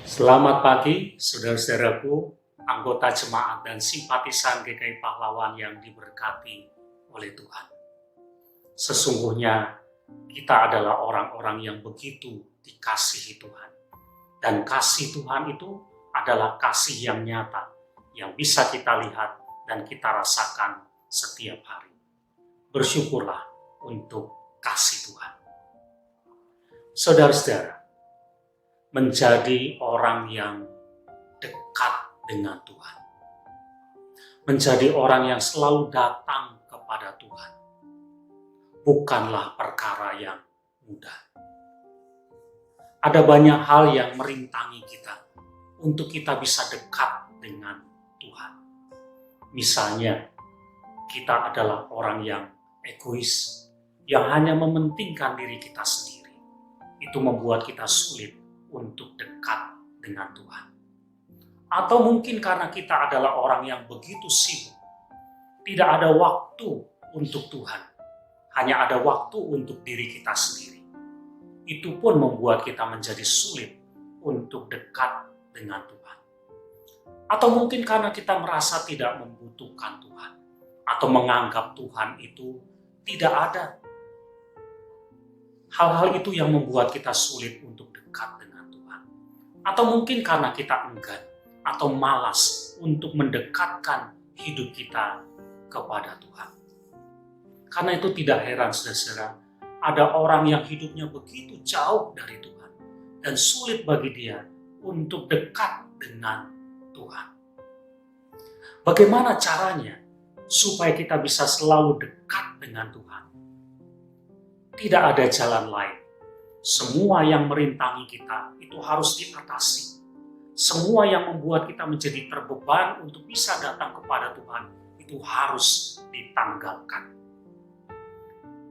Selamat pagi, saudara-saudaraku, anggota jemaat dan simpatisan GKI Pahlawan yang diberkati oleh Tuhan. Sesungguhnya kita adalah orang-orang yang begitu dikasihi Tuhan. Dan kasih Tuhan itu adalah kasih yang nyata, yang bisa kita lihat dan kita rasakan setiap hari. Bersyukurlah untuk kasih Tuhan. Saudara-saudara, menjadi orang yang dekat dengan Tuhan. Menjadi orang yang selalu datang kepada Tuhan. Bukanlah perkara yang mudah. Ada banyak hal yang merintangi kita untuk kita bisa dekat dengan Tuhan. Misalnya, kita adalah orang yang egois, yang hanya mementingkan diri kita sendiri. Itu membuat kita sulit untuk dekat dengan Tuhan. Atau mungkin karena kita adalah orang yang begitu sibuk, tidak ada waktu untuk Tuhan, hanya ada waktu untuk diri kita sendiri. Itu pun membuat kita menjadi sulit untuk dekat dengan Tuhan. Atau mungkin karena kita merasa tidak membutuhkan Tuhan, atau menganggap Tuhan itu tidak ada. Hal-hal itu yang membuat kita sulit untuk dekat dengan Tuhan. Atau mungkin karena kita enggan atau malas untuk mendekatkan hidup kita kepada Tuhan. Karena itu tidak heran, saudara-saudara, ada orang yang hidupnya begitu jauh dari Tuhan dan sulit bagi dia untuk dekat dengan Tuhan. Bagaimana caranya supaya kita bisa selalu dekat dengan Tuhan? Tidak ada jalan lain. Semua yang merintangi kita itu harus diatasi. Semua yang membuat kita menjadi terbeban untuk bisa datang kepada Tuhan itu harus ditanggalkan.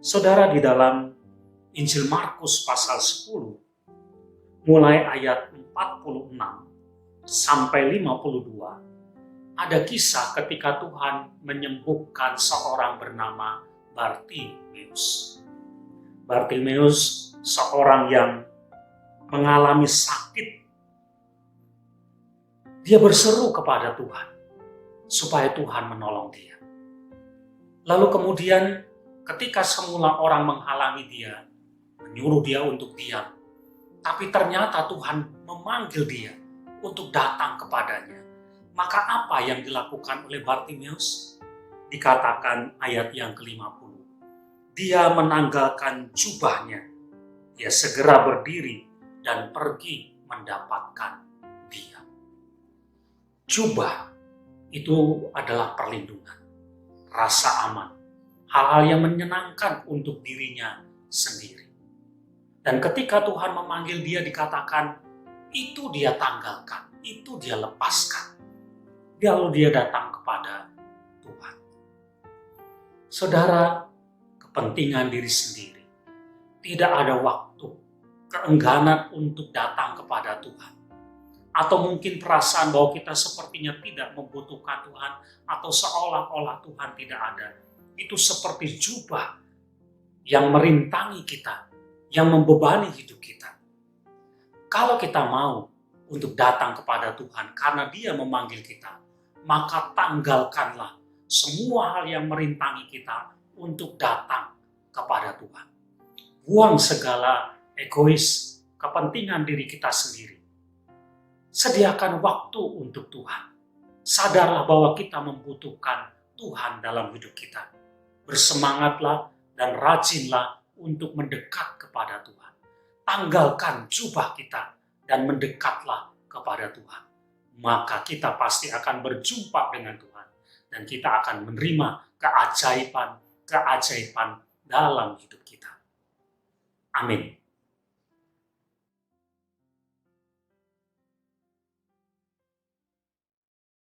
Saudara, di dalam Injil Markus pasal 10, mulai ayat 46 sampai 52, ada kisah ketika Tuhan menyembuhkan seorang bernama Bartimeus. Bartimeus seorang yang mengalami sakit. Dia berseru kepada Tuhan supaya Tuhan menolong dia. Lalu kemudian ketika semula orang menghalangi dia, menyuruh dia untuk diam, tapi ternyata Tuhan memanggil dia untuk datang kepadanya. Maka apa yang dilakukan oleh Bartimeus? Dikatakan ayat yang ke-50. Dia menanggalkan jubahnya. Dia segera berdiri dan pergi mendapatkan dia. Jubah itu adalah perlindungan, rasa aman, hal-hal yang menyenangkan untuk dirinya sendiri. Dan ketika Tuhan memanggil dia, dikatakan itu dia tanggalkan, itu dia lepaskan. Lalu dia datang kepada Tuhan. Saudara, kepentingan diri sendiri, tidak ada waktu, keengganan untuk datang kepada Tuhan. Atau mungkin perasaan bahwa kita sepertinya tidak membutuhkan Tuhan, atau seolah-olah Tuhan tidak ada. Itu seperti jubah yang merintangi kita, yang membebani hidup kita. Kalau kita mau untuk datang kepada Tuhan karena Dia memanggil kita, maka tanggalkanlah semua hal yang merintangi kita untuk datang kepada Tuhan. Buang segala egois, kepentingan diri kita sendiri. Sediakan waktu untuk Tuhan. Sadarlah bahwa kita membutuhkan Tuhan dalam hidup kita. Bersemangatlah dan rajinlah untuk mendekat kepada Tuhan. Tanggalkan jubah kita dan mendekatlah kepada Tuhan. Maka kita pasti akan berjumpa dengan Tuhan. Dan kita akan menerima keajaiban dalam hidup kita. Amin.